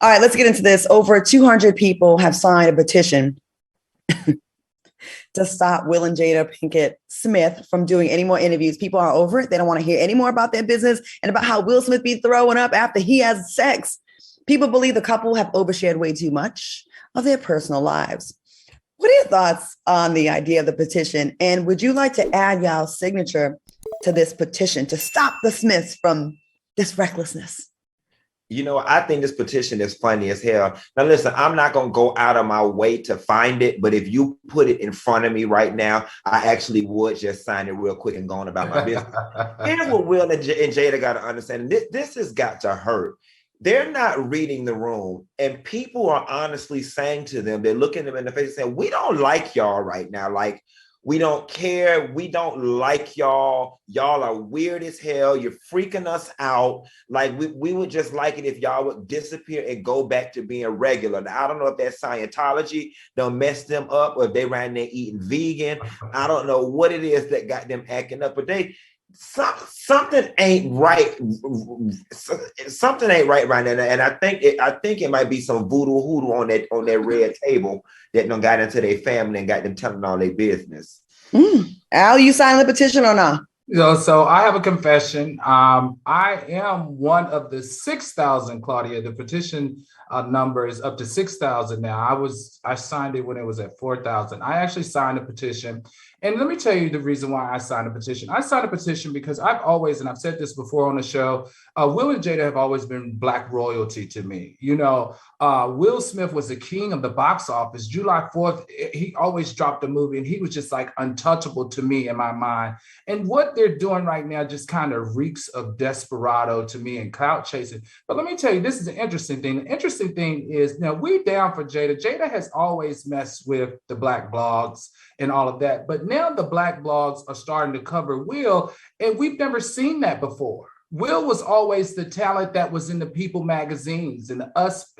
All right, let's get into this. Over 200 people have signed a petition to stop Will and Jada Pinkett Smith from doing any more interviews. People are over it. They don't want to hear any more about their business and about how Will Smith be throwing up after he has sex. People believe the couple have overshared way too much of their personal lives. What are your thoughts on the idea of the petition? And would you like to add y'all's signature to this petition to stop the Smiths from this recklessness? You know, I think this petition is funny as hell. Now, listen, I'm not going to go out of my way to find it, but if you put it in front of me right now, I actually would just sign it real quick and go on about my business. Here's what Will and Jada got to understand. This has got to hurt. They're not reading the room, and people are honestly saying to them, they're looking them in the face and saying, we don't like y'all right now. Like, we don't care. We don't like y'all. Y'all are weird as hell. You're freaking us out. Like, we would just like it if y'all would disappear and go back to being regular. Now, I don't know if that Scientology don't mess them up or if they ran there eating vegan. I don't know what it is that got them acting up, but something ain't right. Something ain't right now. And I think it might be some voodoo hoodoo on that red table that done got into their family and got them telling all their business. Al, you signed the petition or not? So I have a confession. I am one of the 6,000, Claudia. The petition number is up to 6,000 now. I signed it when it was at 4,000. I actually signed a petition. And let me tell you the reason why I signed a petition. I signed a petition because I've always, and I've said this before on the show, Will and Jada have always been Black royalty to me. You know, Will Smith was the king of the box office. July 4th, he always dropped a movie and he was just like untouchable to me in my mind. And what they're doing right now just kind of reeks of desperado to me and clout chasing. But let me tell you, this is an interesting thing. The interesting thing is, now we down for Jada. Jada has always messed with the Black blogs and all of that. But now the Black blogs are starting to cover Will, and we've never seen that before. Will was always the talent that was in the People magazines and the Us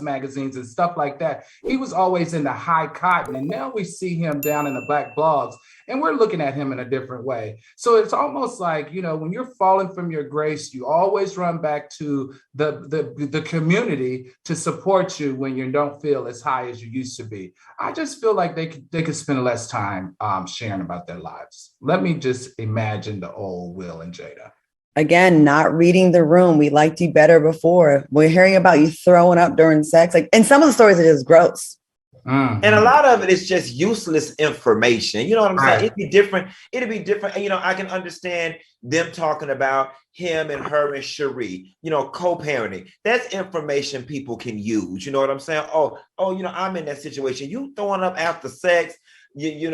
magazines and stuff like that. He was always in the high cotton, and now we see him down in the Black blogs, and we're looking at him in a different way. So it's almost like, you know, when you're falling from your grace, you always run back to the community to support you when you don't feel as high as you used to be. I just feel like they could spend less time sharing about their lives. Let me just imagine the old Will and Jada. Again, not reading the room. We liked you better before. We're hearing about you throwing up during sex. And some of the stories are just gross. Mm-hmm. And a lot of it is just useless information. You know what I'm saying? It'd be different. And, you know, I can understand them talking about him and her and Cherie, you know, co-parenting. That's information people can use. You know what I'm saying? Oh, you know, I'm in that situation. You throwing up after sex. You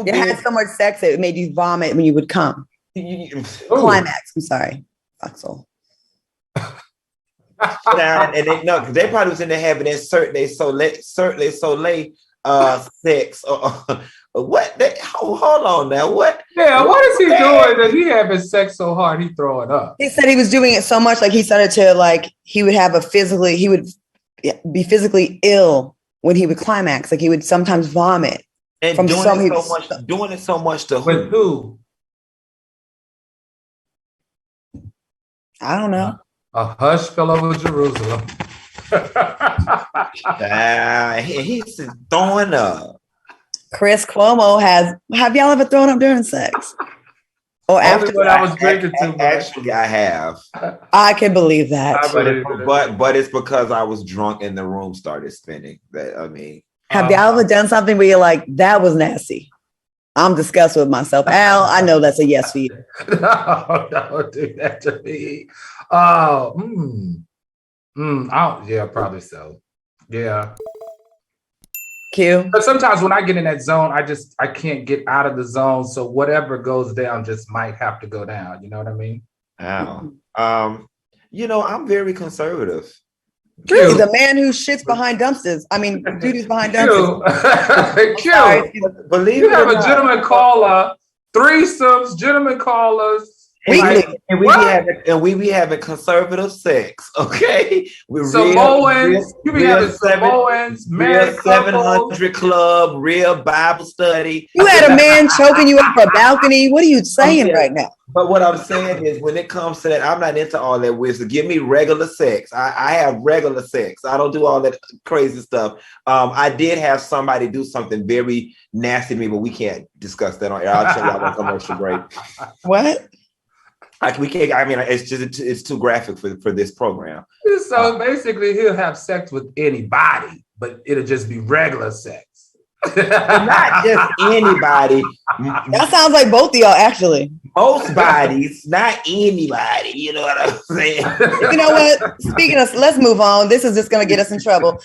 had so much sex it made you vomit when you would come. Climax. I'm sorry, FOXSOUL. And they probably was in there having that certainly so late sex. What? Hold on now. What? Yeah, what is he doing that he having sex so hard he throwing up? He said he was doing it so much, like he started to like he would be physically ill when he would climax, like he would sometimes vomit. And doing it so much to with who? I don't know. A hush fell over Jerusalem. He's throwing up. Chris Cuomo have y'all ever thrown up during sex? Or after when I was drinking too much. Actually, I have. I can believe that. But it's because I was drunk and the room started spinning. Have y'all ever done something where you're like, that was nasty? I'm disgusted with myself. Al, I know that's a yes for you. No, don't do that to me. Yeah, probably so. Yeah. Q. But sometimes when I get in that zone, I can't get out of the zone. So whatever goes down just might have to go down. You know what I mean? You know, I'm very conservative. Really, the man who shits behind dumpsters. I mean, duties behind dumpsters. Q. Believe you have a gentleman caller, threesomes, gentleman callers. Weekly. And we be having conservative sex, okay? We're Samoans, you be having Samoans, married 700 club, real Bible study. You had a man choking you up a balcony. What are you saying right now? But what I'm saying is, when it comes to that, I'm not into all that wisdom. Give me regular sex. I have regular sex. I don't do all that crazy stuff. I did have somebody do something very nasty to me, but we can't discuss that on air. I'll tell y'all on commercial break. What? We can't. I mean, it's too graphic for this program. So basically, he'll have sex with anybody, but it'll just be regular sex. Not just anybody. That sounds like both of y'all, actually. Most bodies, not anybody. You know what I'm saying? You know what? Speaking of, let's move on. This is just going to get us in trouble.